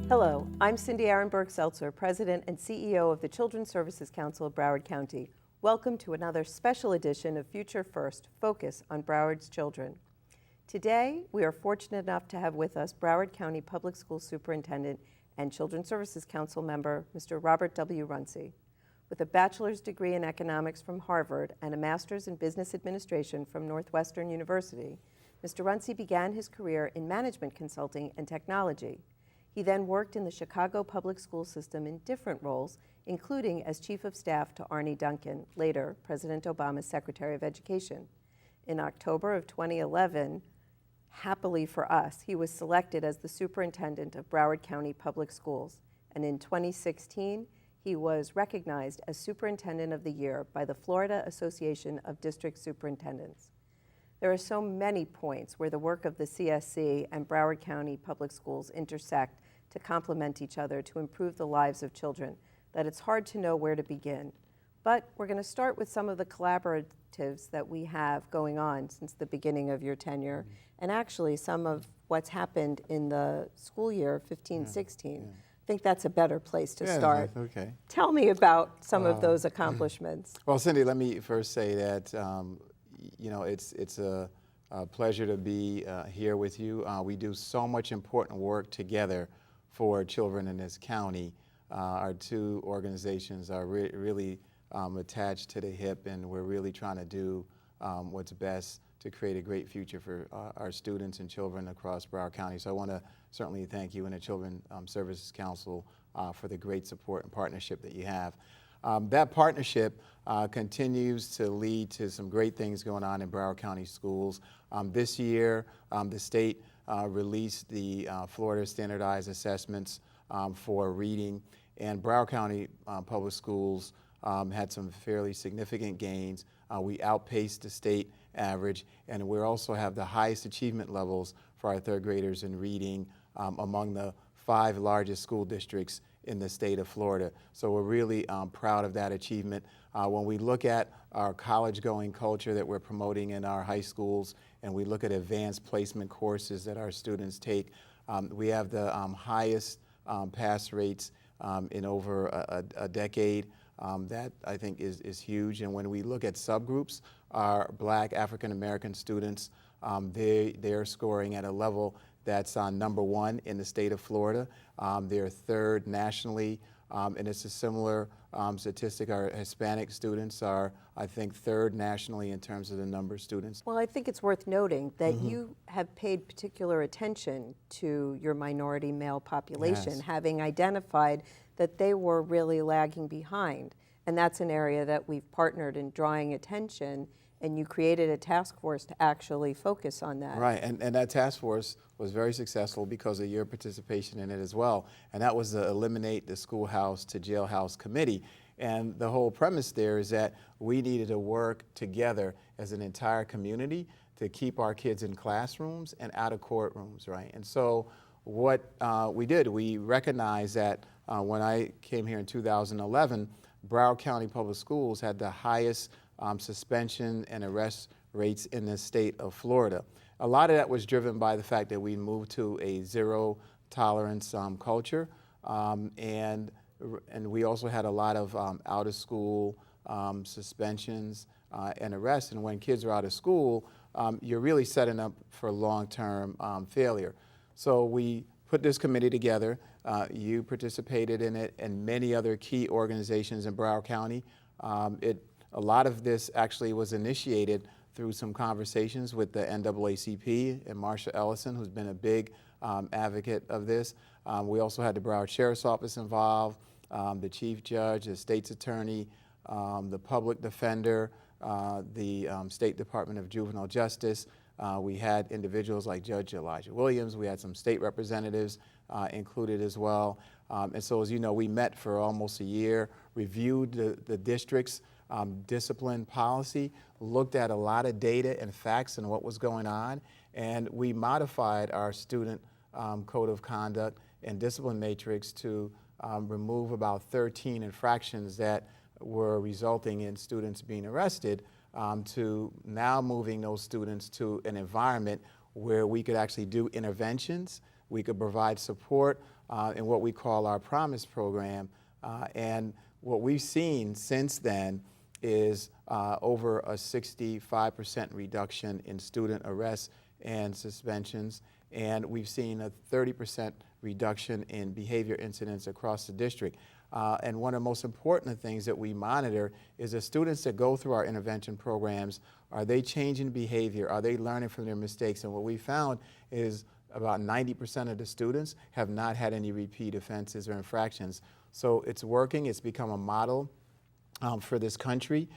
Hello, I'm Cindy Arenberg Seltzer, President and CEO of the Children's Services Council of Broward County. Welcome to another special edition of Future First, Focus on Broward's Children. Today, we are fortunate enough to have with us Broward County Public School Superintendent and Children's Services Council member, Mr. Robert W. Runcie. With a bachelor's degree in economics from Harvard and a master's in business administration from Northwestern University, Mr. Runcie began his career in management consulting and technology. He then worked in the Chicago public school system in different roles, including as Chief of Staff to Arne Duncan, later President Obama's Secretary of Education. In October of 2011, happily for us, he was selected as the Superintendent of Broward County Public Schools. And in 2016, he was recognized as Superintendent of the Year by the Florida Association of District Superintendents. There are so many points where the work of the CSC and Broward County Public Schools intersect to complement each other to improve the lives of children that it's hard to know where to begin. But we're going to start with some of the collaboratives that we have going on since the beginning of your tenure, and actually some of what's happened in the school year 15-16. I think that's a better place to start. Okay. Tell me about some of those accomplishments. Well, Cindy, let me first say that you know, it's a pleasure to be here with you. We do so much important work together for children in this county. Our two organizations are really attached to the hip, and we're really trying to do what's best to create a great future for our students and children across Broward County. So I want to certainly thank you and the Children's Services Council for the great support and partnership that you have. That partnership continues to lead to some great things going on in Broward County schools. This year, the state released the Florida Standardized Assessments for reading, and Broward County Public Schools had some fairly significant gains. We outpaced the state average, and we also have the highest achievement levels for our third graders in reading among the 5 largest school districts in the state of Florida. So we're really proud of that achievement. When we look at our college-going culture that we're promoting in our high schools, and we look at advanced placement courses that our students take, we have the highest pass rates in over a decade. That, I think, is huge. And when we look at subgroups, our Black African-American students, they're scoring at a level that's number 1 in the state of Florida. They're 3rd nationally, and it's a similar statistic. Our Hispanic students are, I think, 3rd nationally in terms of the number of students. Well, I think it's worth noting that you have paid particular attention to your minority male population, Yes. having identified that they were really lagging behind. And that's an area that we've partnered in drawing attention, and you created a task force to actually focus on that. Right, and that task force was very successful because of your participation in it as well. And that was the Eliminate the Schoolhouse to Jailhouse Committee. And the whole premise there is that we needed to work together as an entire community to keep our kids in classrooms and out of courtrooms, right? And so what we did, we recognized that when I came here in 2011, Broward County Public Schools had the highest suspension and arrest rates in the state of Florida. A lot of that was driven by the fact that we moved to a zero tolerance culture, and we also had a lot of out of school suspensions and arrests. And when kids are out of school, you're really setting up for long-term failure. So we put this committee together. You participated in it, and many other key organizations in Broward County. A lot of this actually was initiated through some conversations with the NAACP and Marsha Ellison, who's been a big advocate of this. We also had the Broward Sheriff's Office involved, the Chief Judge, the State's Attorney, the Public Defender, the State Department of Juvenile Justice. We had individuals like Judge Elijah Williams. We had some state representatives included as well. And so, as you know, we met for almost a year, reviewed the district's discipline policy, looked at a lot of data and facts and what was going on, and we modified our student code of conduct and discipline matrix to remove about 13 infractions that were resulting in students being arrested, to now moving those students to an environment where we could actually do interventions we could provide support in what we call our Promise program. And what we've seen since then is over a 65% reduction in student arrests and suspensions, and we've seen a 30% reduction in behavior incidents across the district. And one of the most important things that we monitor is the students that go through our intervention programs, are they changing behavior? Are they learning from their mistakes? And what we found is about 90% of the students have not had any repeat offenses or infractions. So it's working. It's become a model for this country.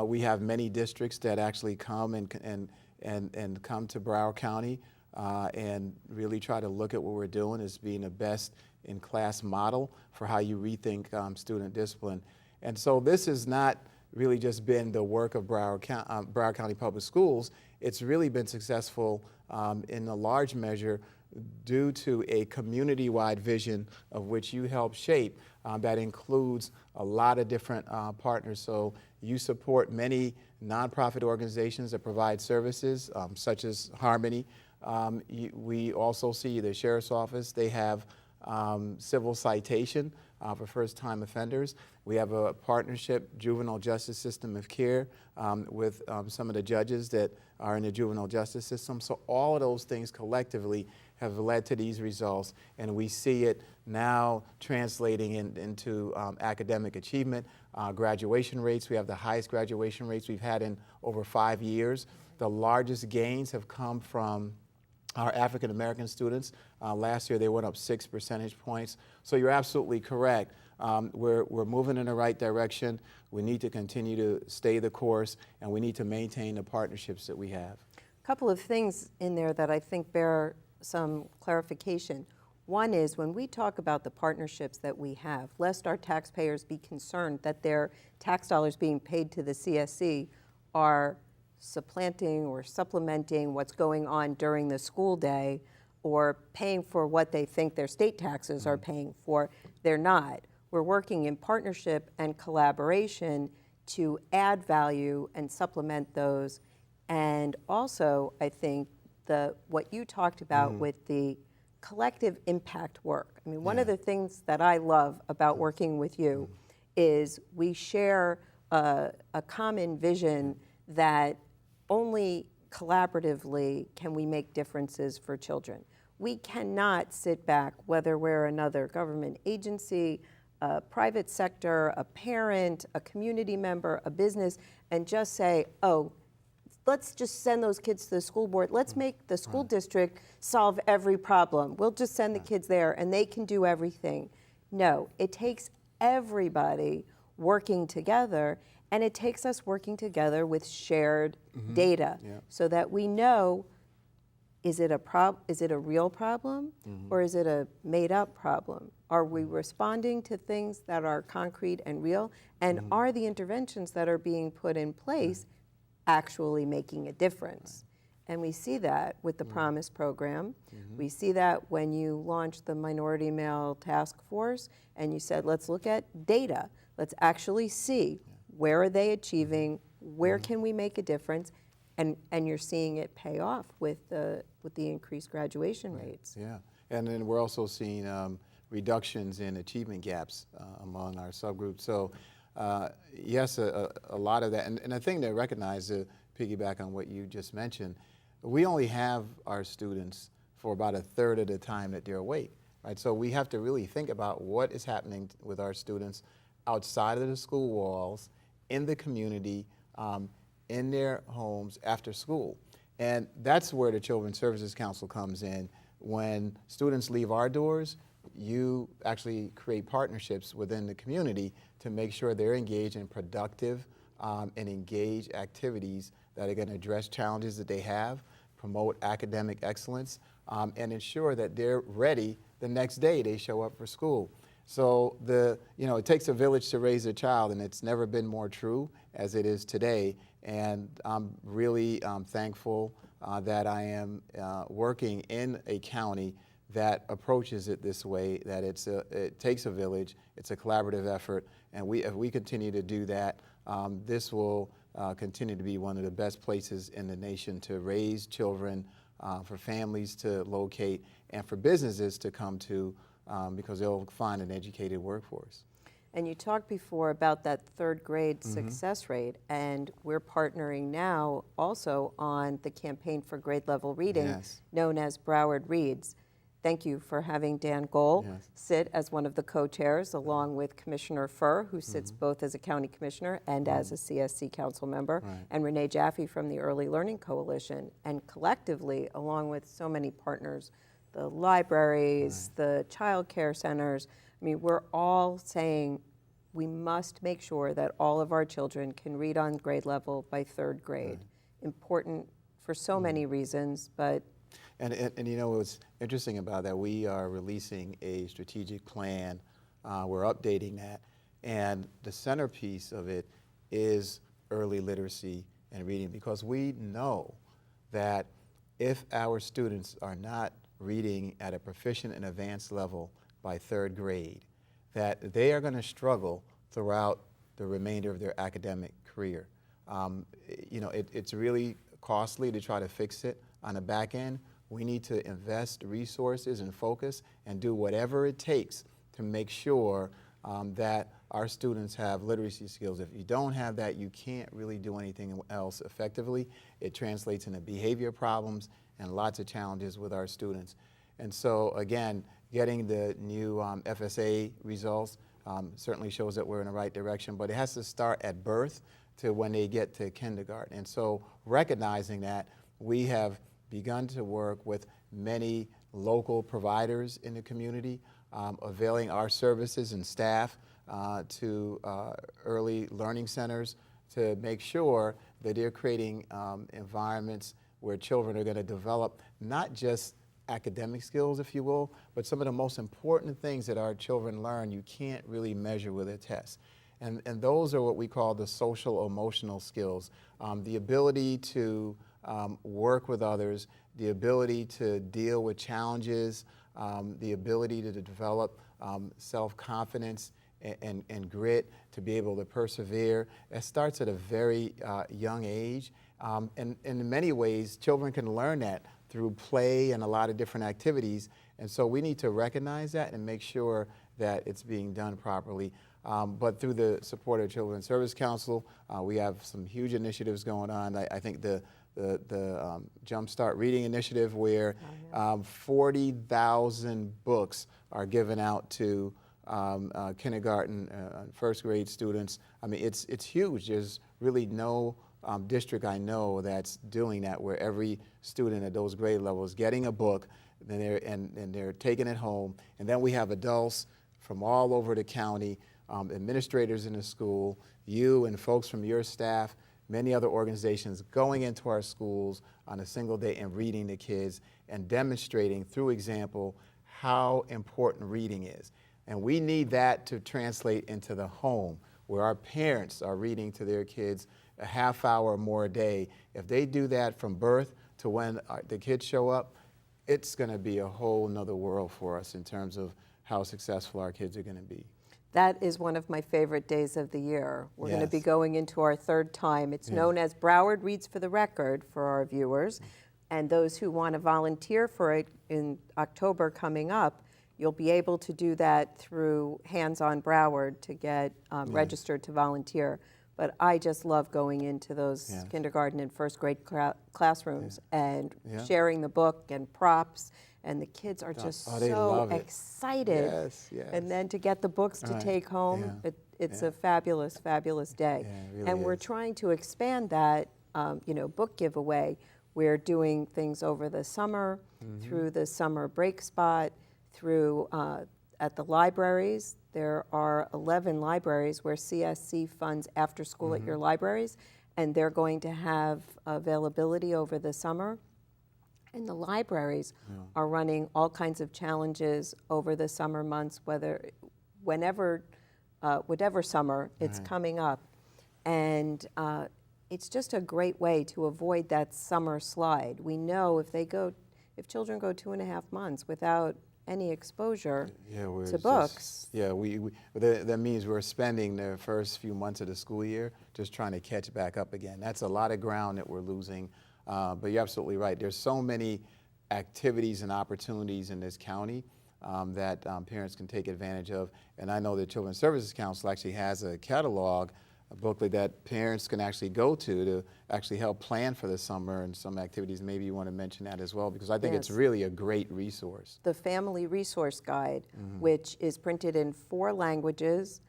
We have many districts that actually come and come to Broward County and really try to look at what we're doing as being the best in class model for how you rethink student discipline. And so this has not really just been the work of Broward County Public Schools. It's really been successful in a large measure due to a community-wide vision of which you help shape that includes a lot of different partners. So you support many nonprofit organizations that provide services such as Harmony. We also see the Sheriff's Office. They have civil citation for first-time offenders. We have a partnership, juvenile justice system of care, with some of the judges that are in the juvenile justice system. So all of those things collectively have led to these results, and we see it now translating into academic achievement, graduation rates. We have the highest graduation rates we've had in over 5 years. The largest gains have come from our African American students. Last year they went up 6 percentage points. So you're absolutely correct. We're moving in the right direction. We need to continue to stay the course, and we need to maintain the partnerships that we have. A couple of things in there that I think bear some clarification. One is when we talk about the partnerships that we have, lest our taxpayers be concerned that their tax dollars being paid to the CSC are supplanting or supplementing what's going on during the school day or paying for what they think their state taxes are paying for. They're not. We're working in partnership and collaboration to add value and supplement those. And also, I think what you talked about with the collective impact work. I mean, one of the things that I love about working with you is we share a common vision that only collaboratively can we make differences for children. We cannot sit back, whether we're another government agency, a private sector, a parent, a community member, a business, and just say, oh, let's just send those kids to the school board. Let's make the school district solve every problem. We'll just send the kids there and they can do everything. No, it takes everybody working together, and it takes us working together with shared data so that we know, is it a real problem or is it a made up problem? Are we responding to things that are concrete and real? And are the interventions that are being put in place actually making a difference? And we see that with the Promise program. We see that when you launched the Minority Male Task Force and you said, let's look at data. Let's actually see where are they achieving, where can we make a difference, and you're seeing it pay off with the increased graduation rates. Yeah, and then we're also seeing reductions in achievement gaps among our subgroups. So yes, a lot of that, and the thing to recognize, to piggyback on what you just mentioned, we only have our students for about a third of the time that they're awake, right? So we have to really think about what is happening with our students outside of the school walls, in the community, in their homes after school. And that's where the Children's Services Council comes in. When students leave our doors, you actually create partnerships within the community to make sure they're engaged in productive and engaged activities that are going to address challenges that they have, promote academic excellence, and ensure that they're ready the next day they show up for school. So it takes a village to raise a child, and it's never been more true as it is today. And I'm really thankful that I am working in a county that approaches it this way, that it takes a village, it's a collaborative effort, and if we continue to do that, this will continue to be one of the best places in the nation to raise children, for families to locate, and for businesses to come to because they'll find an educated workforce. And you talked before about that third grade success rate, and we're partnering now also on the campaign for grade level reading, known as Broward Reads. Thank you for having Dan Gohl sit as one of the co-chairs, along with Commissioner Furr, who sits both as a county commissioner and as a CSC council member, and Rene Jaffe from the Early Learning Coalition. And collectively, along with so many partners, the libraries, the child care centers, I mean, we're all saying we must make sure that all of our children can read on grade level by third grade. Important for so many reasons, but And you know what's interesting about that, we are releasing a strategic plan. We're updating that. And the centerpiece of it is early literacy and reading, because we know that if our students are not reading at a proficient and advanced level by third grade, that they are going to struggle throughout the remainder of their academic career. You know, it's really costly to try to fix it on the back end. We need to invest resources and focus and do whatever it takes to make sure that our students have literacy skills. If you don't have that, you can't really do anything else effectively. It translates into behavior problems and lots of challenges with our students. And so again, getting the new FSA results certainly shows that we're in the right direction, but it has to start at birth to when they get to kindergarten. And so recognizing that, we have begun to work with many local providers in the community, availing our services and staff to early learning centers to make sure that they're creating environments where children are going to develop not just academic skills, if you will, but some of the most important things that our children learn you can't really measure with a test. And those are what we call the social emotional skills, the ability to work with others, the ability to deal with challenges, the ability to develop self-confidence and grit, to be able to persevere. It starts at a very young age. And in many ways, children can learn that through play and a lot of different activities. And so we need to recognize that and make sure that it's being done properly. But through the support of Children's Service Council, we have some huge initiatives going on. I think the Jumpstart Reading Initiative, where 40,000 books are given out to kindergarten, first grade students. I mean, it's huge. There's really no district I know that's doing that, where every student at those grade levels getting a book, and they're taking it home. And then we have adults from all over the county, administrators in the school, you and folks from your staff, many other organizations going into our schools on a single day and reading to kids and demonstrating through example how important reading is. And we need that to translate into the home, where our parents are reading to their kids a half hour or more a day. If they do that from birth to when the kids show up, it's going to be a whole nother world for us in terms of how successful our kids are going to be. that is one of my favorite days of the year. We're going to be going into our third time. It's known as Broward Reads for the record for our viewers. And those who want to volunteer for it in October coming up, you'll be able to do that through Hands on Broward to get registered to volunteer. But I just love going into those kindergarten and first grade classrooms and sharing the book and props. And the kids are just so excited. And then to get the books to take home, it's a fabulous, fabulous day. Really and we're trying to expand that, book giveaway. We're doing things over the summer, through the summer break spot, through at the libraries. There are 11 libraries where CSC funds after school at your libraries, and they're going to have availability over the summer. And the libraries are running all kinds of challenges over the summer months, whatever summer it's coming up. And it's just a great way to avoid that summer slide. We know if children go 2.5 months without any exposure to books. That means we're spending the first few months of the school year just trying to catch back up again. That's a lot of ground that we're losing. But you're absolutely right. There's so many activities and opportunities in this county that parents can take advantage of. And I know the Children's Services Council actually has a catalog, a booklet that parents can actually go to actually help plan for the summer and some activities. Maybe you want to mention that as well, because I think it's really a great resource. The Family Resource Guide, which is printed in 4 languages,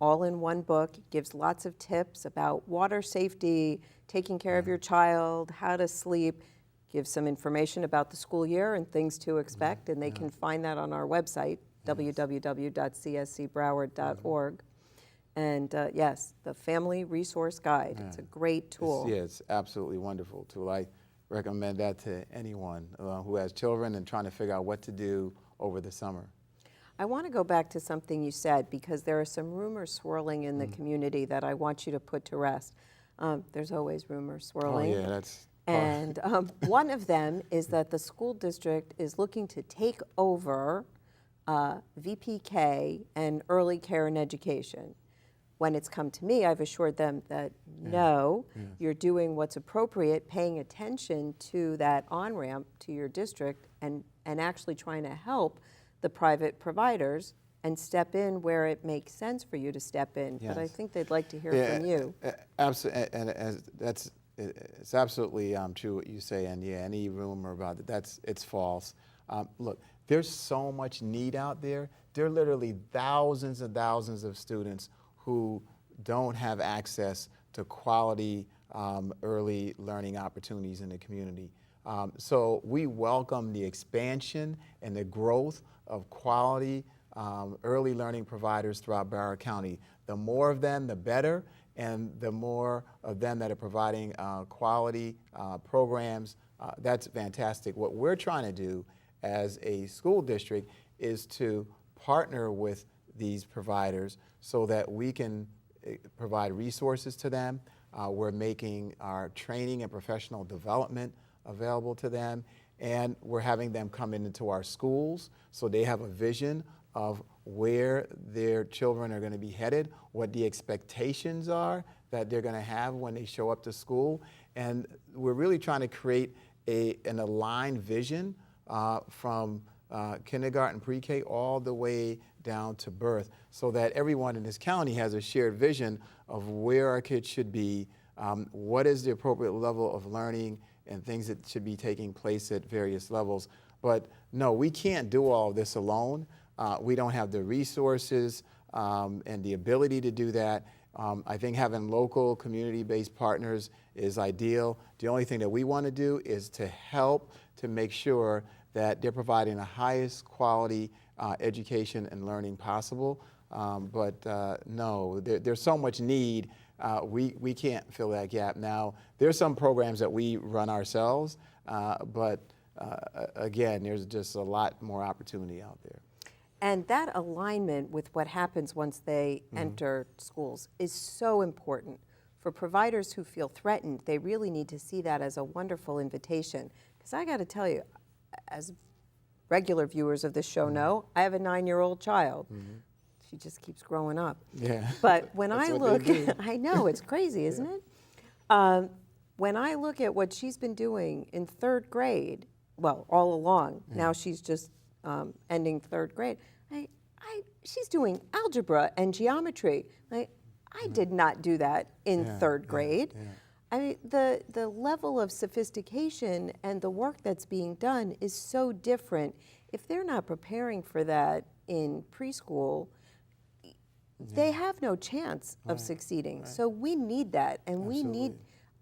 all in one book, gives lots of tips about water safety, taking care of your child, how to sleep, gives some information about the school year and things to expect, and they can find that on our website, www.cscbroward.org. And yes, the Family Resource Guide. It's a great tool. It's absolutely wonderful tool. I recommend that to anyone who has children and trying to figure out what to do over the summer. I want to go back to something you said, because there are some rumors swirling in the community that I want you to put to rest. There's always rumors swirling. Oh yeah, that's And one of them is that the school district is looking to take over VPK and early care and education. When it's come to me, I've assured them that no, you're doing what's appropriate, paying attention to that on-ramp to your district and actually trying to help the private providers and step in where it makes sense for you to step in. But I think they'd like to hear from you. Absolutely, and it's absolutely true what you say, and any rumor about it, it's false. Look, there's so much need out there. There are literally thousands and thousands of students who don't have access to quality early learning opportunities in the community. So we welcome the expansion and the growth of quality early learning providers throughout Broward County. The more of them, the better, and the more of them that are providing quality programs, that's fantastic. What we're trying to do as a school district is to partner with these providers so that we can provide resources to them. We're making our training and professional development available to them, and we're having them come into our schools so they have a vision of where their children are going to be headed, what the expectations are that they're going to have when they show up to school. And we're really trying to create an aligned vision from kindergarten, pre-K, all the way down to birth, so that everyone in this county has a shared vision of where our kids should be, what is the appropriate level of learning, and things that should be taking place at various levels. But no, we can't do all of this alone. We don't have the resources and the ability to do that. I think having local community-based partners is ideal. The only thing that we want to do is to help to make sure that they're providing the highest quality education and learning possible. No, there's so much need. We can't fill that gap. Now, there's some programs that we run ourselves, but again, there's just a lot more opportunity out there. And that alignment with what happens once they enter schools is so important. For providers who feel threatened, they really need to see that as a wonderful invitation. Because I got to tell you, as regular viewers of this show know, I have a 9-year-old child. She just keeps growing up. Yeah. But when I look, do. I know, it's crazy, isn't it? When I look at what she's been doing in 3rd grade, well, all along, now she's just ending 3rd grade, she's doing algebra and geometry. I did not do that in 3rd grade. I mean, the level of sophistication and the work that's being done is so different. If they're not preparing for that in preschool, they have no chance of succeeding. So we need that, and we need,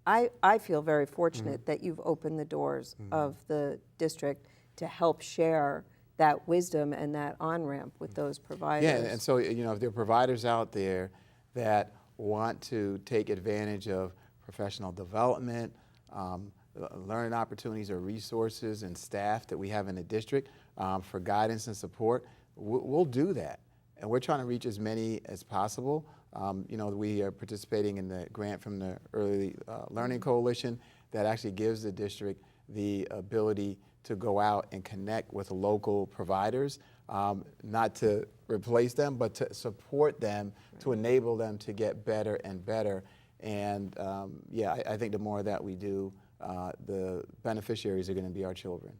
I feel very fortunate that you've opened the doors of the district to help share that wisdom and that on-ramp with those providers. Yeah, and so, if there are providers out there that want to take advantage of professional development, learning opportunities or resources and staff that we have in the district for guidance and support, we'll do that. And we're trying to reach as many as possible. We are participating in the grant from the Early Learning Coalition that actually gives the district the ability to go out and connect with local providers, not to replace them, but to support them, to enable them to get better and better. And I think the more that we do, the beneficiaries are going to be our children.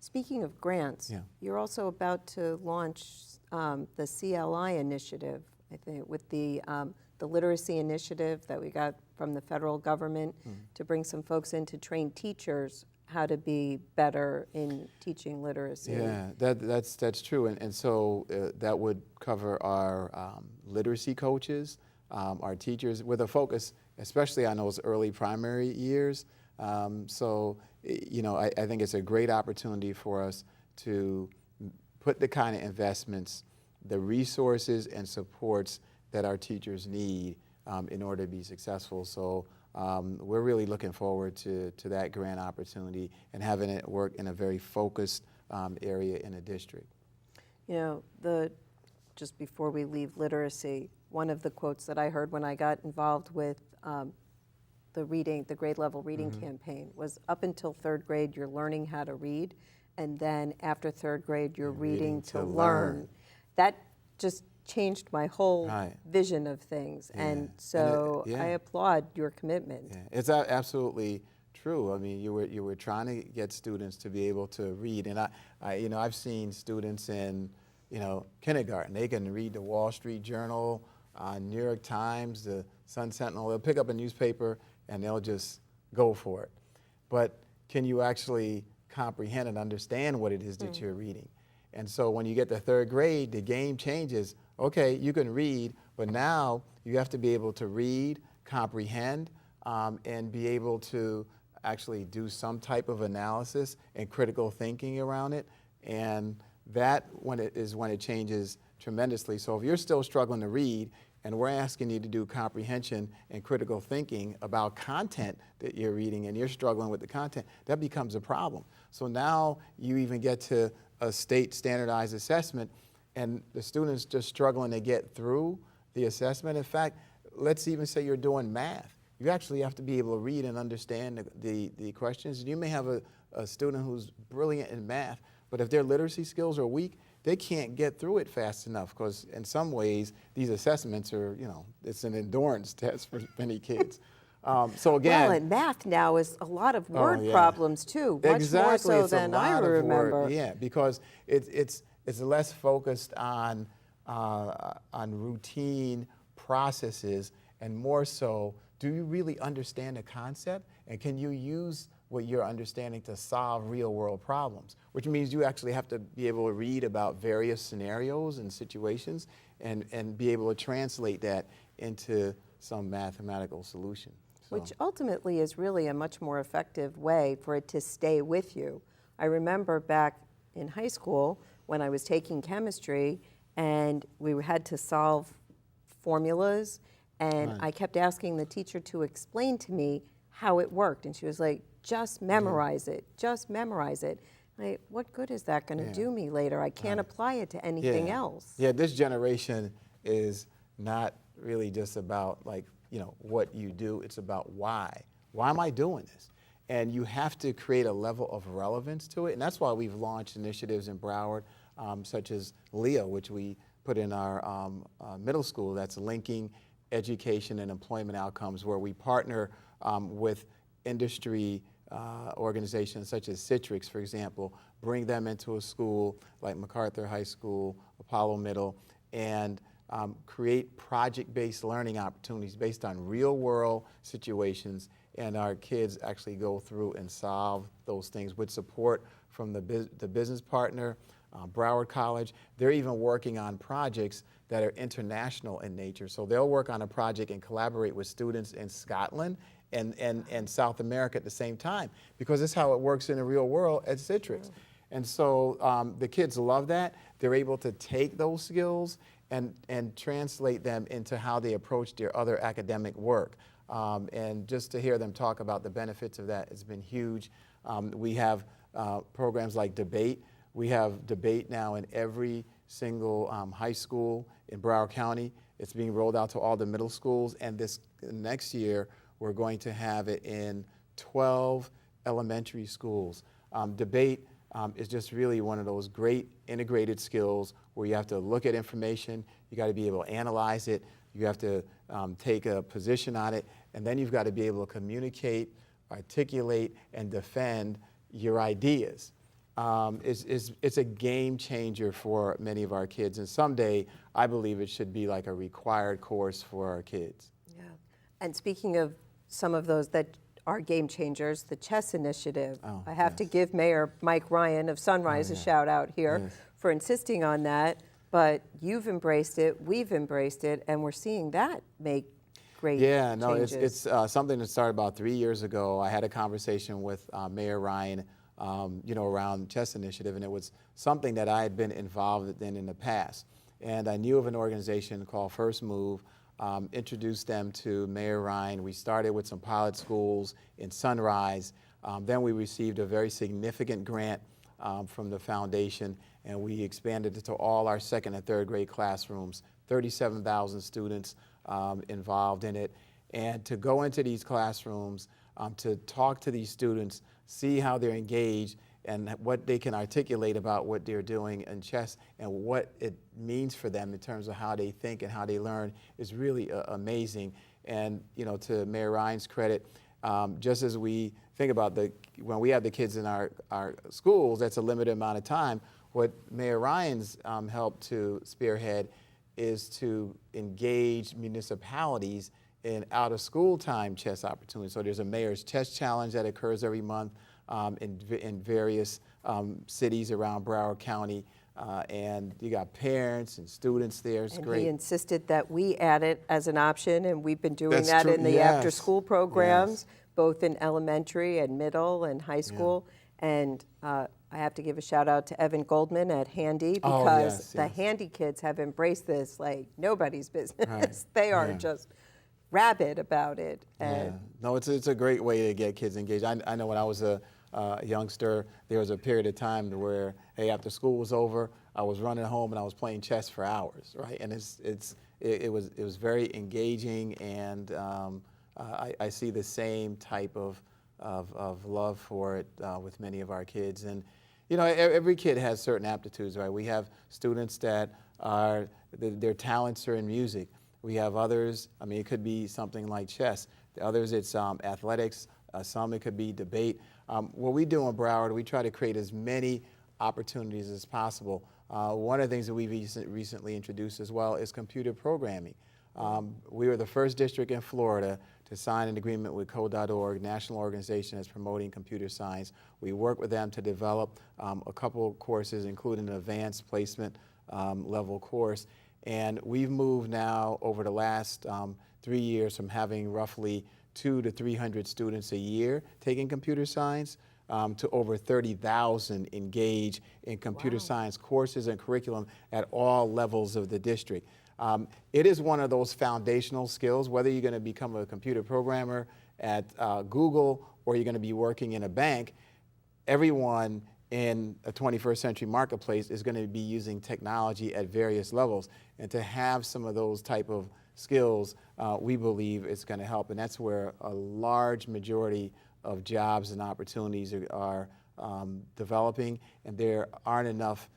Speaking of grants, Yeah. you're also about to launch the CLI initiative, I think, with the literacy initiative that we got from the federal government to bring some folks in to train teachers how to be better in teaching literacy. Yeah, that's true, and so that would cover our literacy coaches, our teachers, with a focus especially on those early primary years. So, I think it's a great opportunity for us to put the kind of investments, the resources and supports that our teachers need in order to be successful. So we're really looking forward to that grant opportunity and having it work in a very focused area in a district. Just before we leave literacy, one of the quotes that I heard when I got involved with the grade level reading campaign was, up until third grade, you're learning how to read, and then after third grade, you're reading to learn. That just changed my whole vision of things, and so I applaud your commitment. Yeah. It's absolutely true. I mean, you were trying to get students to be able to read, and I've seen students in kindergarten. They can read the Wall Street Journal, New York Times, the Sun Sentinel. They'll pick up a newspaper and they'll just go for it. But can you actually comprehend and understand what it is that you're reading? And so when you get to third grade, the game changes. Okay, you can read, but now you have to be able to read, comprehend, and be able to actually do some type of analysis and critical thinking around it. And that when it changes tremendously. So if you're still struggling to read, and we're asking you to do comprehension and critical thinking about content that you're reading, and you're struggling with the content, that becomes a problem. So now you even get to a state standardized assessment, and the student's just struggling to get through the assessment. In fact, let's even say you're doing math. You actually have to be able to read and understand the questions. You may have a student who's brilliant in math, but if their literacy skills are weak, they can't get through it fast enough, because in some ways these assessments are, it's an endurance test for many kids. So again, well, and math now is a lot of word problems too, much more so than I remember. Yeah, because it's less focused on routine processes and more so, do you really understand the concept, and can you use what you're understanding to solve real world problems, which means you actually have to be able to read about various scenarios and situations and be able to translate that into some mathematical solution. So. Which ultimately is really a much more effective way for it to stay with you. I remember back in high school when I was taking chemistry and we had to solve formulas, and I kept asking the teacher to explain to me how it worked, and she was like, just memorize it, just memorize it. Like, what good is that going to do me later? I can't apply it to anything else. Yeah, this generation is not really just about what you do, it's about why. Why am I doing this? And you have to create a level of relevance to it, and that's why we've launched initiatives in Broward, such as LEO, which we put in our middle school, that's linking education and employment outcomes, where we partner with industry organizations such as Citrix, for example, bring them into a school like MacArthur High School, Apollo Middle, and create project-based learning opportunities based on real-world situations, and our kids actually go through and solve those things with support from the business partner, Broward College. They're even working on projects that are international in nature. So they'll work on a project and collaborate with students in Scotland and South America at the same time, because that's how it works in the real world at Citrix. And so the kids love that. They're able to take those skills and translate them into how they approach their other academic work. And just to hear them talk about the benefits of that has been huge. We have programs like debate. We have debate now in every single high school in Broward County. It's being rolled out to all the middle schools, and this next year we're going to have it in 12 elementary schools. Debate is just really one of those great integrated skills where you have to look at information, you got to be able to analyze it, you have to take a position on it, and then you've got to be able to communicate, articulate, and defend your ideas. it's a game changer for many of our kids. And someday, I believe it should be like a required course for our kids. Yeah. And speaking of some of those that are game changers, the chess initiative. Oh, I have to yes. give Mayor Mike Ryan of Sunrise a shout out here Yes. for insisting on that. But you've embraced it, we've embraced it, and we're seeing that make great changes. It's something that started about 3 years ago. I had a conversation with Mayor Ryan, around chess initiative, and it was something that I had been involved in the past. And I knew of an organization called First Move. Introduced them to Mayor Ryan. We started with some pilot schools in Sunrise. Then we received a very significant grant from the foundation, and we expanded it to all our second and third grade classrooms, 37,000 students involved in it. And to go into these classrooms, to talk to these students, see how they're engaged, and what they can articulate about what they're doing in chess and what it means for them in terms of how they think and how they learn is really amazing. And to Mayor Ryan's credit, just as we think about when we have the kids in our schools, that's a limited amount of time. What Mayor Ryan's helped to spearhead is to engage municipalities in out-of-school time chess opportunities. So there's a Mayor's Chess Challenge that occurs every month in various cities around Broward County, and you got parents and students there. It's great. He insisted that we add it as an option, and we've been doing That's that true. in the Yes. after-school programs, Yes. both in elementary and middle and high school. And I have to give a shout out to Evan Goldman at Handy, because the Handy kids have embraced this like nobody's business. Right. They are Yeah. just rabid about it. Yeah. No, it's a great way to get kids engaged. I know when I was a youngster, there was a period of time where, hey, after school was over, I was running home and I was playing chess for hours, right? And it was very engaging, and I see the same type of love for it with many of our kids. And every kid has certain aptitudes, right? We have students that their talents are in music. We have others, it could be something like chess. The others, it's athletics. Some, it could be debate. What we do in Broward, we try to create as many opportunities as possible. One of the things that we've recently introduced as well is computer programming. We were the first district in Florida to sign an agreement with Code.org, national organization that's promoting computer science. We work with them to develop a couple of courses, including an advanced placement level course. And we've moved now over the last 3 years from having roughly 200 to 300 students a year taking computer science to over 30,000 engage in computer science courses and curriculum at all levels of the district. It is one of those foundational skills, whether you're going to become a computer programmer at Google or you're going to be working in a bank. Everyone in a 21st century marketplace is going to be using technology at various levels. And to have some of those type of skills, we believe it's going to help. And that's where a large majority of jobs and opportunities are developing, and there aren't enough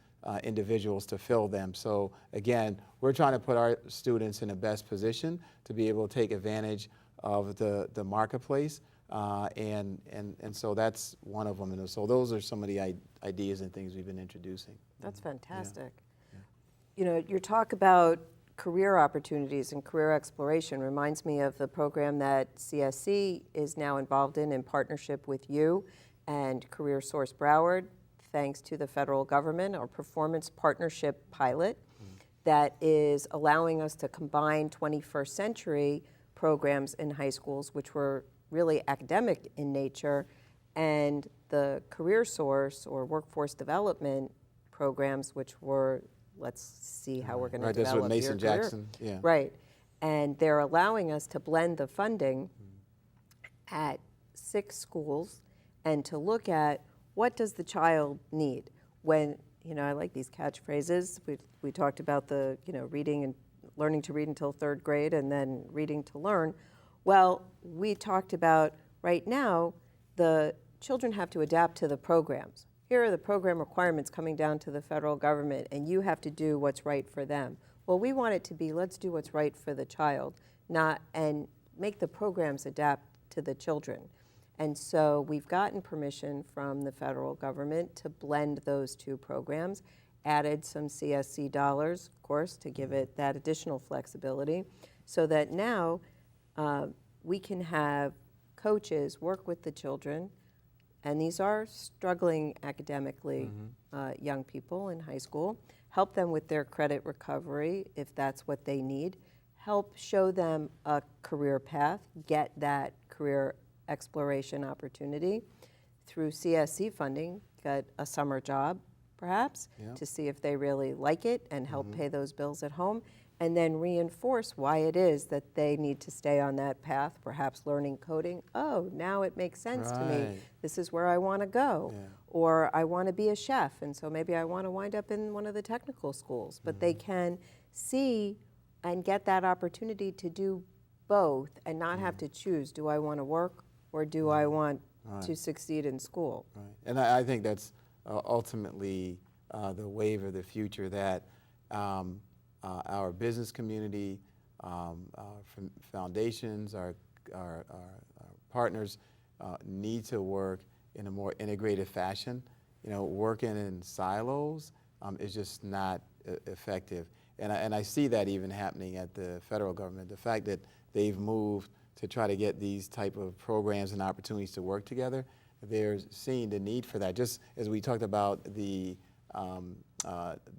individuals to fill them. So again, we're trying to put our students in the best position to be able to take advantage of the marketplace. And so that's one of them. And so those are some of the ideas and things we've been introducing. That's fantastic. Your talk about career opportunities and career exploration reminds me of the program that CSC is now involved in partnership with you and Career Source Broward, thanks to the federal government, our performance partnership pilot that is allowing us to combine 21st century programs in high schools, which were really academic in nature, and the Career Source or workforce development programs, which were, let's see how we're going to develop that's with Mason your career. Jackson. Yeah. Right. And they're allowing us to blend the funding at 6 schools and to look at what does the child need. When, I like these catchphrases. We talked about the, reading and learning to read until 3rd grade and then reading to learn. Well, we talked about right now, the children have to adapt to the programs. Here are the program requirements coming down to the federal government, and you have to do what's right for them. Well, we want it to be, let's do what's right for the child, and make the programs adapt to the children. And so we've gotten permission from the federal government to blend those two programs, added some CSC dollars, of course, to give it that additional flexibility, so that now we can have coaches work with the children, and these are struggling academically young people in high school, help them with their credit recovery if that's what they need, help show them a career path, get that career exploration opportunity through CSC funding, get a summer job perhaps to see if they really like it and help pay those bills at home, and then reinforce why it is that they need to stay on that path, perhaps learning coding. Oh, now it makes sense to me. This is where I want to go. Or I want to be a chef, and so maybe I want to wind up in one of the technical schools. But they can see and get that opportunity to do both and not have to choose, do I want to work or do I want to succeed in school? And I think that's ultimately the wave of the future, that our business community, foundations, our partners need to work in a more integrated fashion. You know, working in silos is just not effective. And I see that even happening at the federal government. The fact that they've moved to try to get these type of programs and opportunities to work together, they're seeing the need for that. Just as we talked about the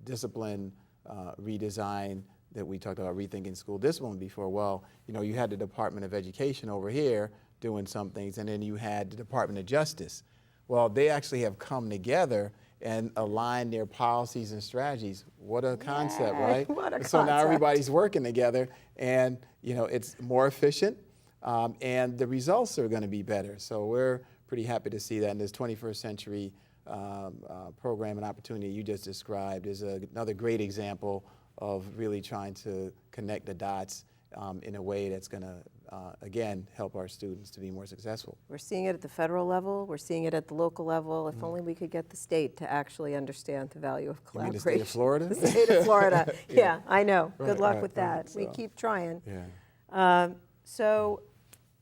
discipline redesign that we talked about, rethinking school discipline before. Well, you know, you had the Department of Education over here doing some things, and then you had the Department of Justice. Well, they actually have come together and aligned their policies and strategies. What a concept, right? What a so concept. now everybody's working together, and you know, it's more efficient, and the results are going to be better. So we're pretty happy to see that. And this 21st century program and opportunity you just described is another great example of really trying to connect the dots in a way that's going to, again, help our students to be more successful. We're seeing it at the federal level. We're seeing it at the local level. If only we could get the state to actually understand the value of collaboration. You mean the state of Florida? The state of Florida. Yeah, I know. Right, Good luck right, with that. right. We So, keep trying. Yeah. So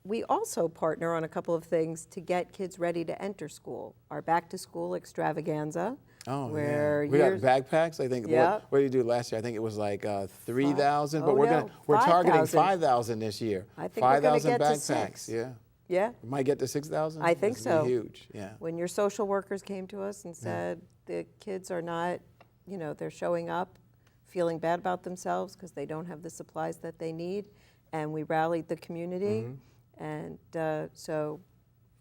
we also partner on a couple of things to get kids ready to enter school. Our back-to-school extravaganza. Oh, where yeah. We got backpacks. I think. Yeah. What did you do last year? I think it was like 3,000, Oh, but no, we're targeting 5,000. 5,000 this year. I think we're gonna 5,000 get to backpacks. 6. Yeah. Yeah. We might get to 6,000. I think That's gonna so. be huge. Yeah. When your social workers came to us and said the kids are not, you know, they're showing up feeling bad about themselves because they don't have the supplies that they need, and we rallied the community. And so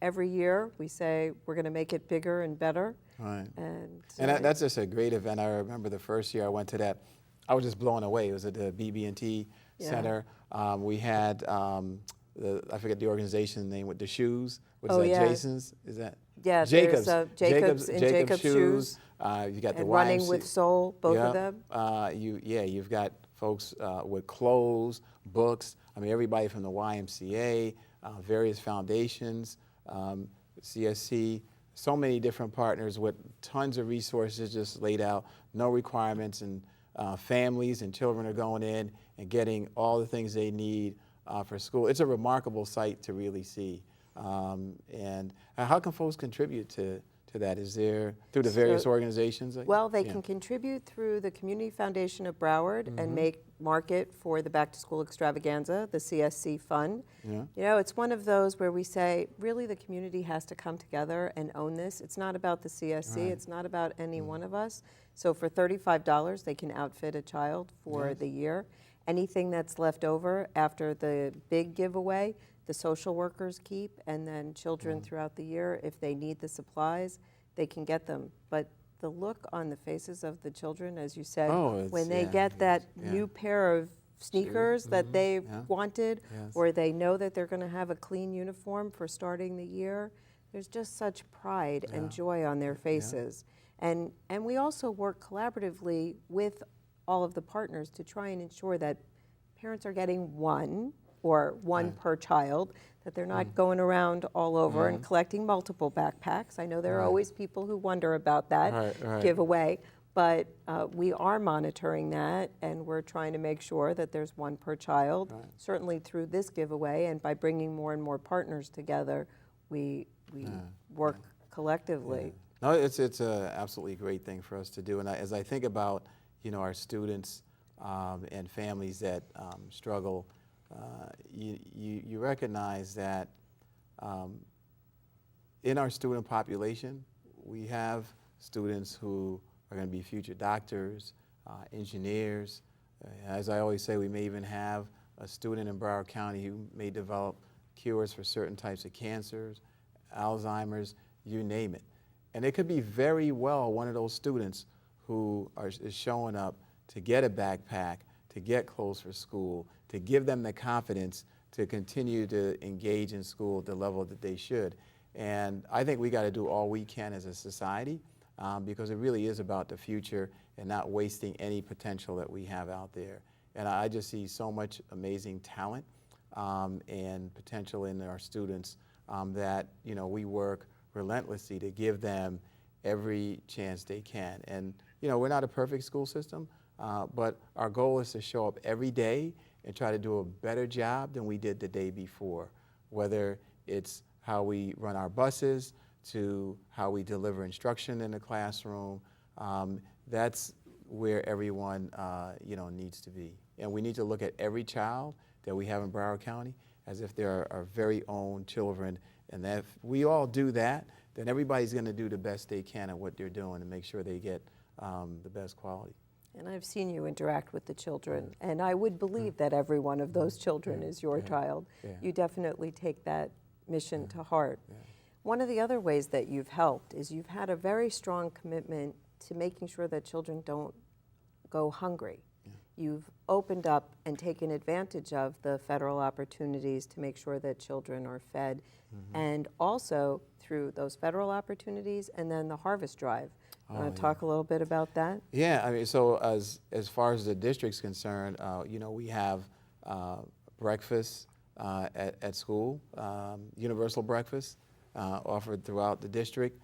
every year we say we're going to make it bigger and better. Right. And that's just a great event. I remember the first year I went to that, I was just blown away. It was at the BB&T Center. We had, I forget the organization name, with the shoes. What is that, Jason's? Is that? Yeah, Jacobs. there's Jacobs and Jacobs shoes. You got the and Running with Soul, both of them. You've got folks with clothes, books. I mean, everybody from the YMCA, various foundations, CSC, so many different partners with tons of resources just laid out, no requirements, and families and children are going in and getting all the things they need for school. It's a remarkable sight to really see. And how can folks contribute to that? Is there through the various organizations? Well, they can contribute through the Community Foundation of Broward and market for the Back to School Extravaganza, the CSC Fund. You know, it's one of those where we say, really the community has to come together and own this. It's not about the CSC, it's not about any one of us. So for $35, they can outfit a child for the year. Anything that's left over after the big giveaway, the social workers keep, and then children throughout the year, if they need the supplies, they can get them. But the look on the faces of the children, as you said, when they get that new pair of sneakers that they wanted, or they know that they're going to have a clean uniform for starting the year, there's just such pride and joy on their faces. And we also work collaboratively with all of the partners to try and ensure that parents are getting one per child, that they're not going around all over and collecting multiple backpacks. I know there are always people who wonder about that giveaway, but we are monitoring that, and we're trying to make sure that there's one per child, certainly through this giveaway, and by bringing more and more partners together, we work collectively. No, it's a absolutely great thing for us to do. And as I think about, our students and families that struggle, you recognize that in our student population, we have students who are going to be future doctors, engineers. As I always say, we may even have a student in Broward County who may develop cures for certain types of cancers, Alzheimer's, you name it. And it could be very well one of those students who is showing up to get a backpack, to get clothes for school, to give them the confidence to continue to engage in school at the level that they should. And I think we got to do all we can as a society because it really is about the future and not wasting any potential that we have out there. And I just see so much amazing talent and potential in our students that we work relentlessly to give them every chance they can. And we're not a perfect school system, but our goal is to show up every day and try to do a better job than we did the day before, whether it's how we run our buses to how we deliver instruction in the classroom. That's where everyone needs to be. And we need to look at every child that we have in Broward County as if they're our very own children. And that if we all do that, then everybody's going to do the best they can at what they're doing and make sure they get the best quality. And I've seen you interact with the children, and I would believe that every one of those children is your child. You definitely take that mission to heart. One of the other ways that you've helped is you've had a very strong commitment to making sure that children don't go hungry. You've opened up and taken advantage of the federal opportunities to make sure that children are fed, and also through those federal opportunities and then the harvest drive. Want to talk a little bit about that? Yeah, I mean, so as far as the district's concerned, we have breakfast at school, universal breakfast offered throughout the district.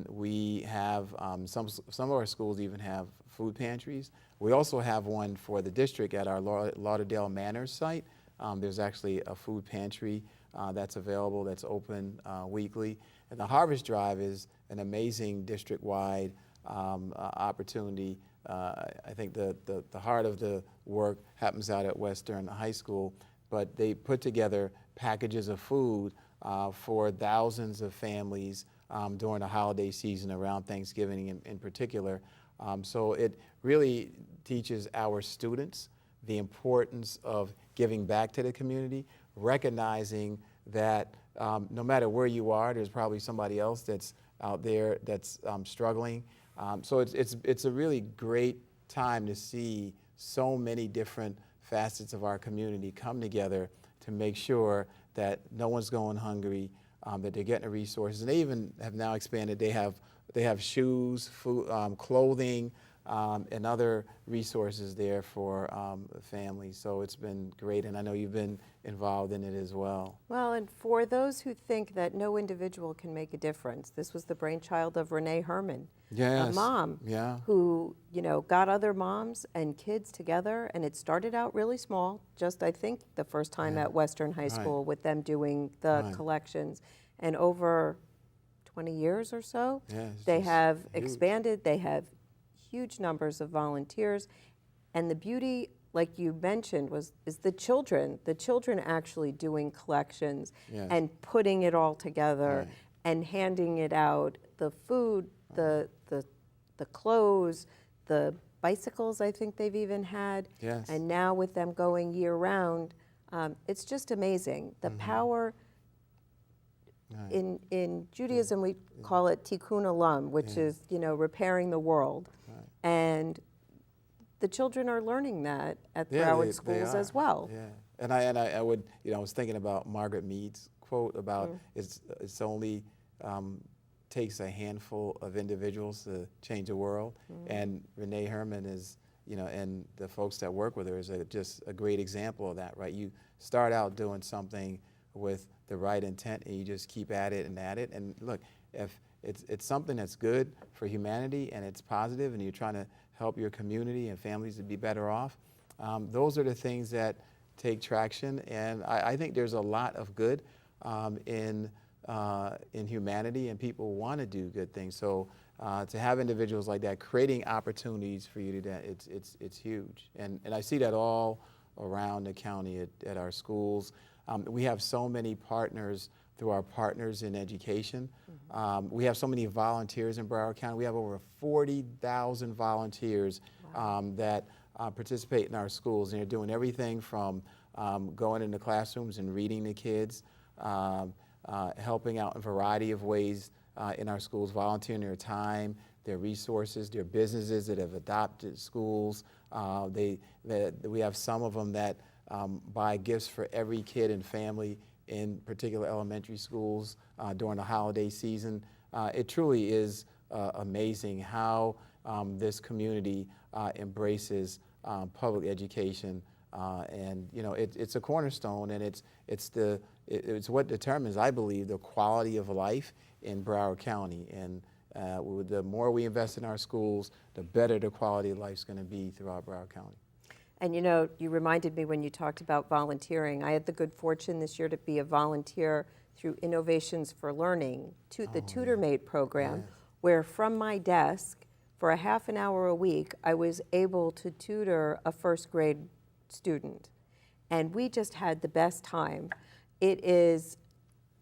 We have some of our schools even have food pantries. We also have one for the district at our Lauderdale Manor site. There's actually a food pantry that's available, that's open weekly. And the Harvest Drive is an amazing district-wide opportunity. I think the heart of the work happens out at Western High School, but they put together packages of food for thousands of families during the holiday season around Thanksgiving in particular. So it really teaches our students the importance of giving back to the community, recognizing that no matter where you are, there's probably somebody else that's out there that's struggling. So it's a really great time to see so many different facets of our community come together to make sure that no one's going hungry, that they're getting the resources. And they even have now expanded. They have shoes, food, clothing, and other resources there for families. So it's been great, and I know you've been involved in it as well. Well, and for those who think that no individual can make a difference, this was the brainchild of Rene Herman, a mom who got other moms and kids together, and it started out really small, just I think the first time at Western High School with them doing the collections, and over 20 years or so, they have expanded, they have huge numbers of volunteers, and the beauty, like you mentioned, is the children actually doing collections and putting it all together and handing it out, the food, the clothes, the bicycles I think they've even had, and now with them going year round, it's just amazing. The power. In Judaism, we call it tikkun olam, which is, repairing the world. And the children are learning that at Broward schools as well. And I would, I was thinking about Margaret Mead's quote about it's only takes a handful of individuals to change the world. And Rene Herman is, and the folks that work with her is just a great example of that, right? You start out doing something with the right intent and you just keep at it. And look, if it's something that's good for humanity and it's positive and you're trying to help your community and families to be better off, those are the things that take traction. And I think there's a lot of good in in humanity, and people want to do good things. So to have individuals like that creating opportunities for you to do that, it's huge. And I see that all around the county at our schools. We have so many partners through our Partners in Education. We have so many volunteers in Broward County. We have over 40,000 volunteers that participate in our schools, and they're doing everything from going into classrooms and reading to kids, helping out in a variety of ways in our schools, volunteering their time, their resources, their businesses that have adopted schools. We have some of them that buy gifts for every kid and family in particular elementary schools during the holiday season. It truly is amazing how this community embraces public education, and it's a cornerstone, and it's what determines, I believe, the quality of life in Broward County. And the more we invest in our schools, the better the quality of life is going to be throughout Broward County. And you reminded me when you talked about volunteering. I had the good fortune this year to be a volunteer through Innovations for Learning, the Tutor Mate program, where from my desk, for a half an hour a week, I was able to tutor a first grade student. And we just had the best time. It is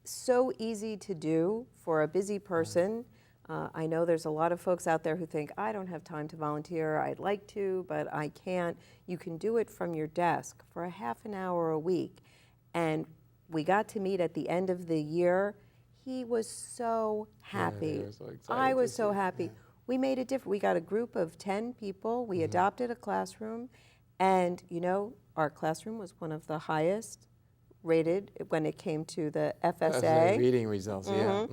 so easy to do for a busy person. I know there's a lot of folks out there who think, I don't have time to volunteer, I'd like to, but I can't. You can do it from your desk for a half an hour a week. And we got to meet at the end of the year. He was so happy. I was so happy. Yeah. We made a difference. We got a group of 10 people. We adopted a classroom. And, our classroom was one of the highest rated when it came to the FSA. Reading results, yeah.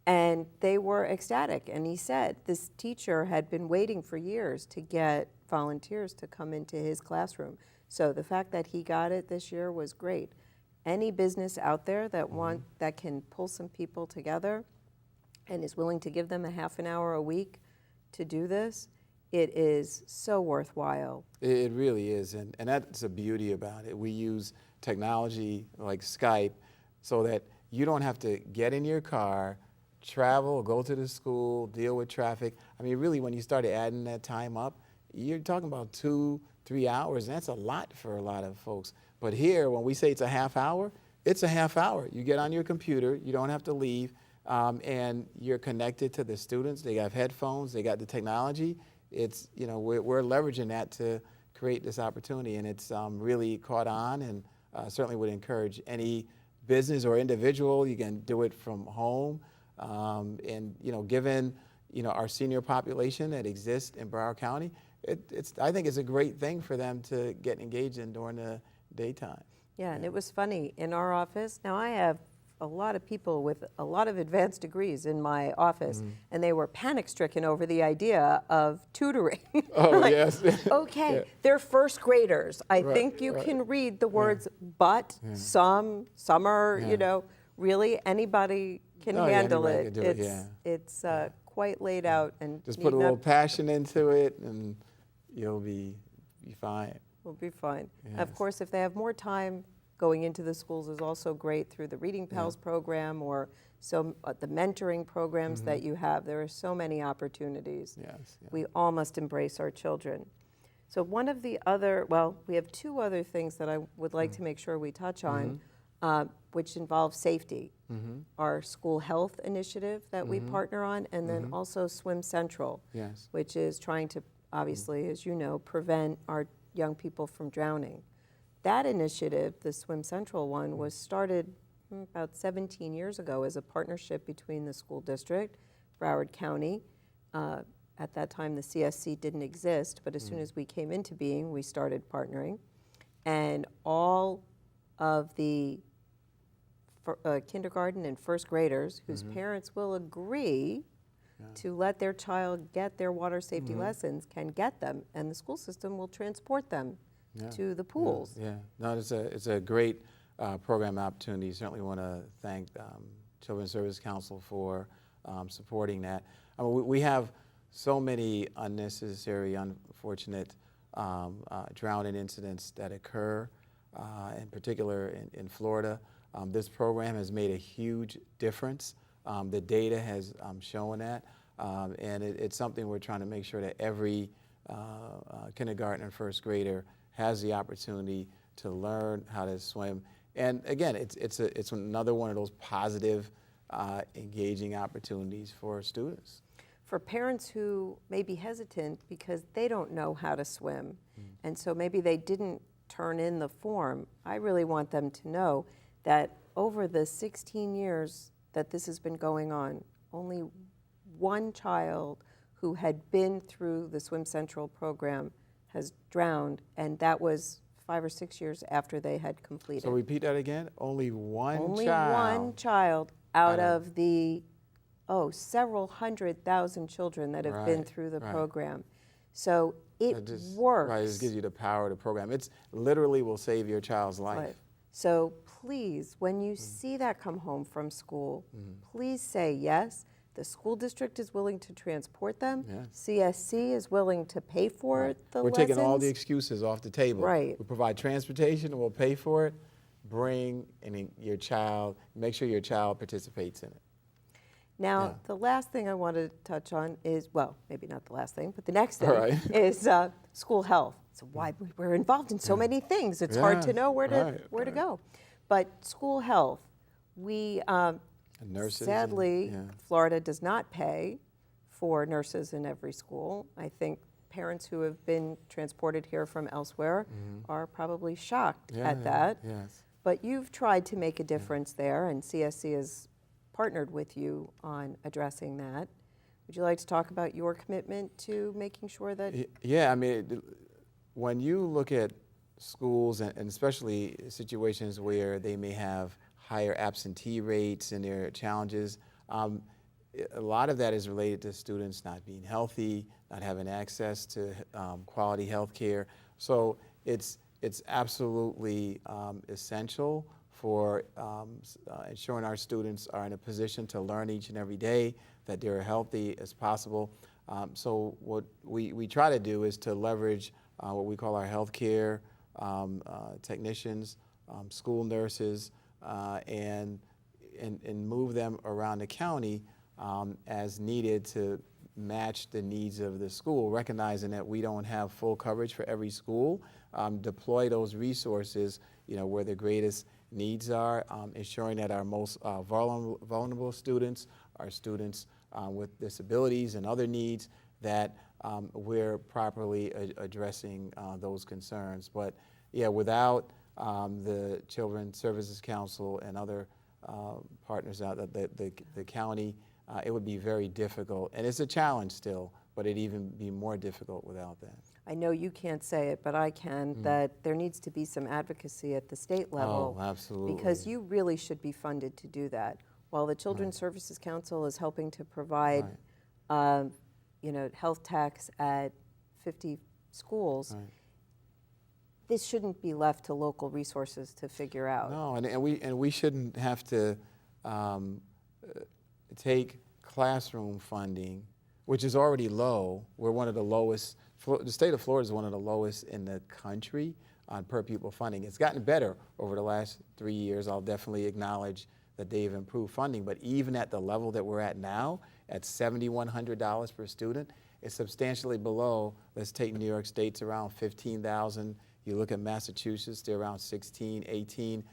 And they were ecstatic. And he said this teacher had been waiting for years to get volunteers to come into his classroom. So the fact that he got it this year was great. Any business out there that that can pull some people together and is willing to give them a half an hour a week to do this, it is so worthwhile. It really is, and that's the beauty about it. We use technology like Skype so that you don't have to get in your car, travel, go to the school, deal with traffic. I mean, really, when you started adding that time up, you're talking about 2-3 hours, and that's a lot for a lot of folks. But here, when we say it's a half hour, it's a half hour. You get on your computer, you don't have to leave, and you're connected to the students. They have headphones, they got the technology. It's, we're leveraging that to create this opportunity, and it's really caught on, and certainly would encourage any business or individual. You can do it from home, and given our senior population that exists in Broward County, I think it's a great thing for them to get engaged in during the daytime. Yeah, and it was funny in our office. Now I have a lot of people with a lot of advanced degrees in my office, and they were panic-stricken over the idea of tutoring. Oh, like, yes. Okay, they're first graders. I think you can read the words but, some, summer, really anybody can handle it. It's quite laid out. And just put a little passion into it, and you'll be fine. We'll be fine. Yes. Of course, if they have more time, going into the schools is also great through the Reading Pals program or the mentoring programs that you have. There are so many opportunities. Yes. Yeah. We all must embrace our children. So one of the other, we have two other things that I would like to make sure we touch on, which involve safety. Our school health initiative that we partner on, and then also Swim Central, which is trying to, obviously, as you know, prevent our young people from drowning. That initiative, the Swim Central one, was started about 17 years ago as a partnership between the school district, Broward County. At that time, the CSC didn't exist, but as soon as we came into being, we started partnering. And all of the kindergarten and first graders whose parents will agree to let their child get their water safety lessons can get them, and the school system will transport them to the pools. No, it's a great program opportunity. Certainly want to thank Children's Service Council for supporting that. I mean, we have so many unnecessary, unfortunate drowning incidents that occur, in particular in Florida. This program has made a huge difference. The data has shown that, and it's something we're trying to make sure that every kindergarten and first grader has the opportunity to learn how to swim. And again, it's another one of those positive, engaging opportunities for students. For parents who may be hesitant because they don't know how to swim, and so maybe they didn't turn in the form, I really want them to know that over the 16 years that this has been going on, only one child who had been through the Swim Central program has drowned, and that was 5 or 6 years after they had completed. So repeat that again. Only one Only child. one child out of the several 100,000 children that have been through the program. So it works. Right, it just gives you the power of the program. It's literally will save your child's life. Right. So please, when you see that come home from school, please say yes. The school district is willing to transport them. Yes. CSC is willing to pay for the We're lessons. taking all the excuses off the table. Right. We provide transportation and we'll pay for it. Bring your child, make sure your child participates in it. Now, the last thing I want to touch on is, well, maybe not the last thing, but the next thing is school health. So why we're involved in so many things. It's hard to know where to go. But school health, we nurses sadly, Florida does not pay for nurses in every school. I think parents who have been transported here from elsewhere are probably shocked at that. Yes. But you've tried to make a difference there, and CSC has partnered with you on addressing that. Would you like to talk about your commitment to making sure that? Yeah, I mean, when you look at schools, and especially situations where they may have higher absentee rates and their challenges, a lot of that is related to students not being healthy, not having access to quality health care. So it's absolutely essential for ensuring our students are in a position to learn each and every day, that they're healthy as possible. So what we try to do is to leverage what we call our healthcare technicians, school nurses, and move them around the county as needed to match the needs of the school, recognizing that we don't have full coverage for every school. Deploy those resources, where the greatest needs are, ensuring that our most vulnerable students, our students with disabilities and other needs, that we're properly addressing those concerns. But yeah, without the Children's Services Council and other partners out the county, it would be very difficult. And it's a challenge still, but it'd even be more difficult without that. I know you can't say it, but I can, that there needs to be some advocacy at the state level. Oh, absolutely. Because you really should be funded to do that. While the Children's Services Council is helping to provide, health techs at 50 schools, this shouldn't be left to local resources to figure out. No, and we shouldn't have to take classroom funding, which is already low. We're one of the lowest. The state of Florida is one of the lowest in the country on per pupil funding. It's gotten better over the last 3 years. I'll definitely acknowledge that they've improved funding, but even at the level that we're at now, at $7,100 per student, it's substantially below. Let's take New York State's around $15,000. You look at Massachusetts, they're around 16, 18.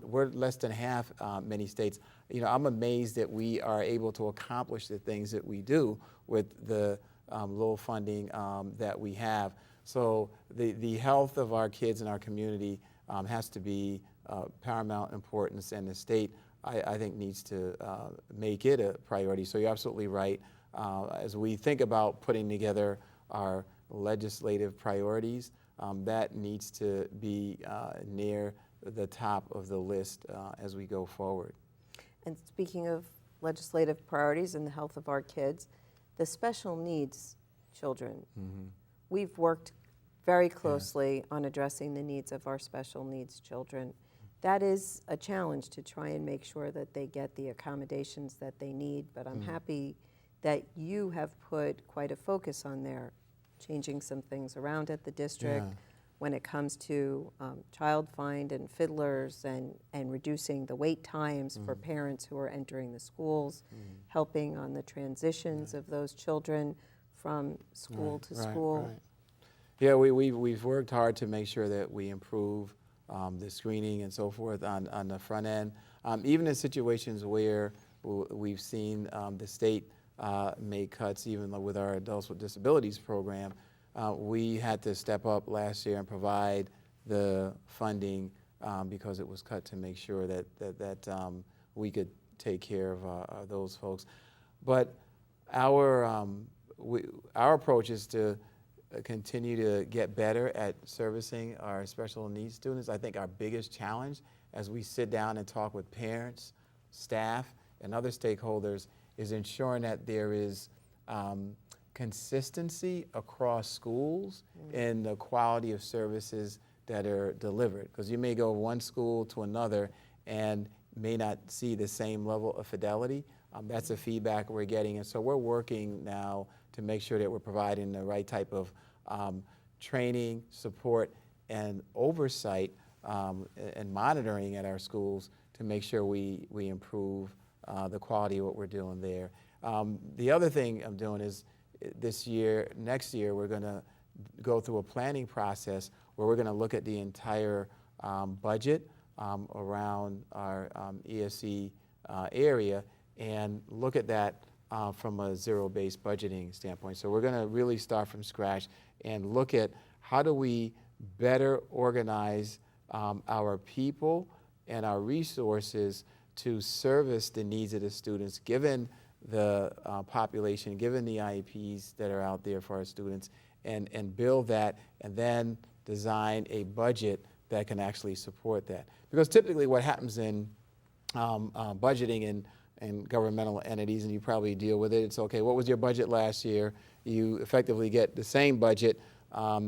We're less than half many states. I'm amazed that we are able to accomplish the things that we do with the low funding that we have. So the health of our kids and our community has to be paramount importance, and the state, I think, needs to make it a priority. So you're absolutely right. As we think about putting together our legislative priorities, that needs to be near the top of the list as we go forward. And speaking of legislative priorities and the health of our kids, the special needs children, we've worked very closely on addressing the needs of our special needs children. That is a challenge to try and make sure that they get the accommodations that they need, but I'm happy that you have put quite a focus on there, changing some things around at the district, when it comes to child find and fiddlers and reducing the wait times for parents who are entering the schools, helping on the transitions of those children from school to school. Right. Yeah, we've worked hard to make sure that we improve the screening and so forth on the front end. Even in situations where we've seen the state make cuts, even with our Adults with Disabilities program, we had to step up last year and provide the funding because it was cut to make sure that we could take care of those folks. But our approach is to continue to get better at servicing our special needs students. I think our biggest challenge as we sit down and talk with parents, staff, and other stakeholders is ensuring that there is consistency across schools in the quality of services that are delivered. Because you may go one school to another and may not see the same level of fidelity. That's the feedback we're getting. And so we're working now to make sure that we're providing the right type of training, support, and oversight and monitoring at our schools to make sure we improve the quality of what we're doing there. The other thing I'm doing is next year, we're going to go through a planning process where we're going to look at the entire budget around our ESC area and look at that from a zero-based budgeting standpoint. So we're going to really start from scratch and look at how do we better organize our people and our resources to service the needs of the students, given the population, given the IEPs that are out there for our students, and build that, and then design a budget that can actually support that. Because typically what happens in budgeting and governmental entities, and you probably deal with it, it's okay, what was your budget last year? You effectively get the same budget.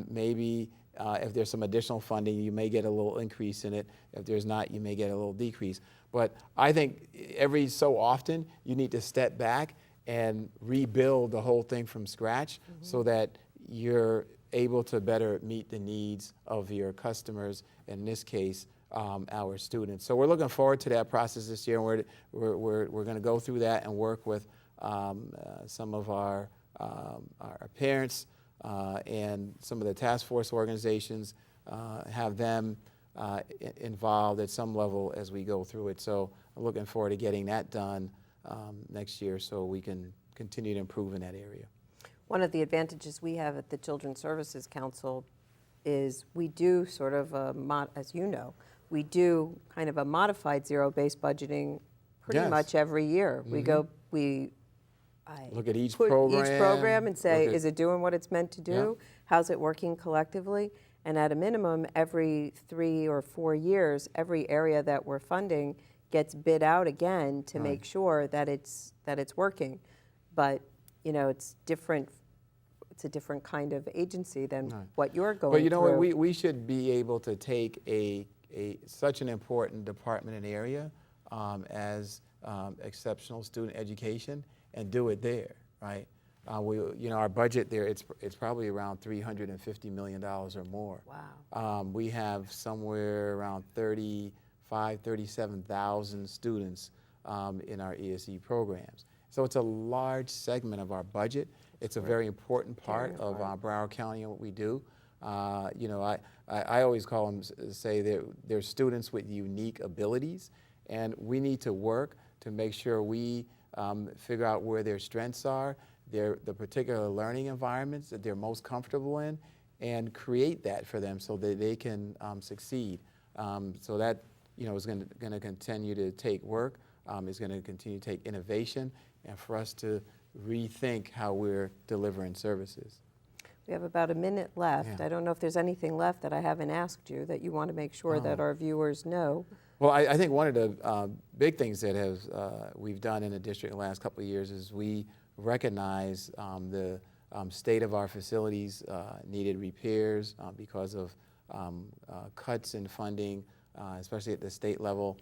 Maybe if there's some additional funding, you may get a little increase in it. If there's not, you may get a little decrease. But I think every so often, you need to step back and rebuild the whole thing from scratch so that you're able to better meet the needs of your customers, in this case, our students. So we're looking forward to that process this year, and we're going to go through that and work with some of our parents and some of the task force organizations, have them involved at some level as we go through it. So I'm looking forward to getting that done next year so we can continue to improve in that area. One of the advantages we have at the Children's Services Council is we do sort of as you know, we do kind of a modified zero-based budgeting pretty much every year. I look at each program and say, is it doing what it's meant to do? How's it working collectively? And at a minimum, every 3 or 4 years, every area that we're funding gets bid out again to make sure that it's working. But you know, it's different. It's a different kind of agency than what you're going through. But you know what? We should be able to take such an important department and area as exceptional student education and do it there, right? Our budget there, it's probably around $350 million or more. Wow. We have somewhere around 37,000 students in our ESE programs. So it's a large segment of our budget. It's a very important part of Broward County and what we do. I always call them, say they're students with unique abilities, and we need to work to make sure we figure out where their strengths are, the particular learning environments that they're most comfortable in, and create that for them so that they can succeed. So that is going to continue to take work. Is going to continue to take innovation, and for us to rethink how we're delivering services. We have about a minute left. I don't know if there's anything left that I haven't asked you that you want to make sure that our viewers know. Well, I think one of the big things that we've done in the district in the last couple of years is we recognize the state of our facilities needed repairs because of cuts in funding, especially at the state level.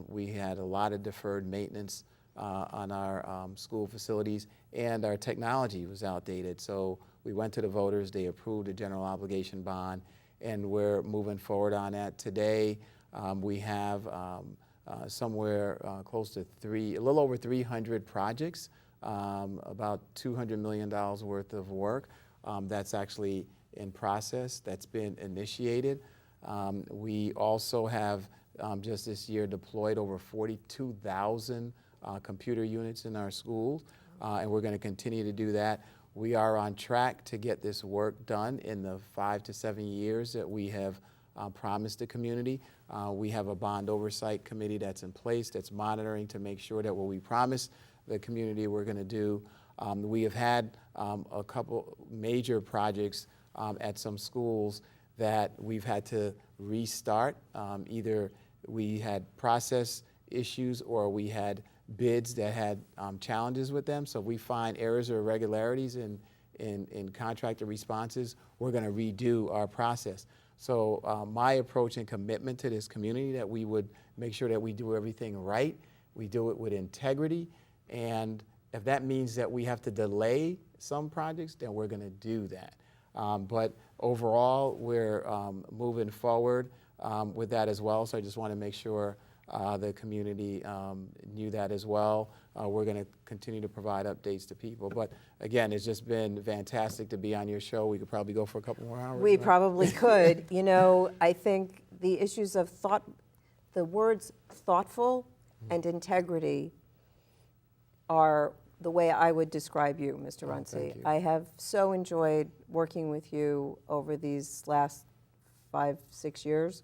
We had a lot of deferred maintenance on our school facilities, and our technology was outdated. So we went to the voters, they approved a general obligation bond, and we're moving forward on that. Today, we have somewhere close to a little over 300 projects, about $200 million worth of work that's actually in process, that's been initiated. We also have just this year deployed over 42,000 computer units in our schools, and we're going to continue to do that. We are on track to get this work done in the 5 to 7 years that we have promised the community. We have a bond oversight committee that's in place that's monitoring to make sure that what we promise the community we're going to do. We have had a couple major projects at some schools that we've had to restart. Either we had process issues or we had bids that had challenges with them. So if we find errors or irregularities in contractor responses, we're going to redo our process. So my approach and commitment to this community that we would make sure that we do everything right, we do it with integrity, and if that means that we have to delay some projects, then we're going to do that. But overall, we're moving forward with that as well. So I just want to make sure the community knew that as well. We're going to continue to provide updates to people. But again, it's just been fantastic to be on your show. We could probably go for a couple more hours. We probably could. You know, I think the issues of thought, the words thoughtful and integrity are the way I would describe you, Mr. Runcie. I have so enjoyed working with you over these last 5-6 years.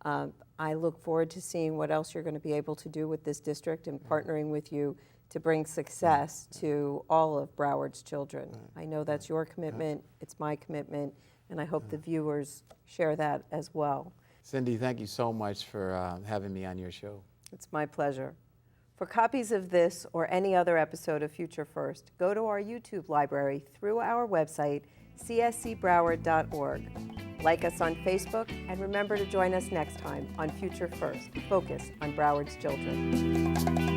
I look forward to seeing what else you're going to be able to do with this district and partnering with you to bring success to all of Broward's children. I know that's your commitment, it's my commitment, and I hope the viewers share that as well. Cindy, thank you so much for having me on your show. It's my pleasure. For copies of this or any other episode of Future First, go to our YouTube library through our website, cscbroward.org. Like us on Facebook, and remember to join us next time on Future First, focus on Broward's children.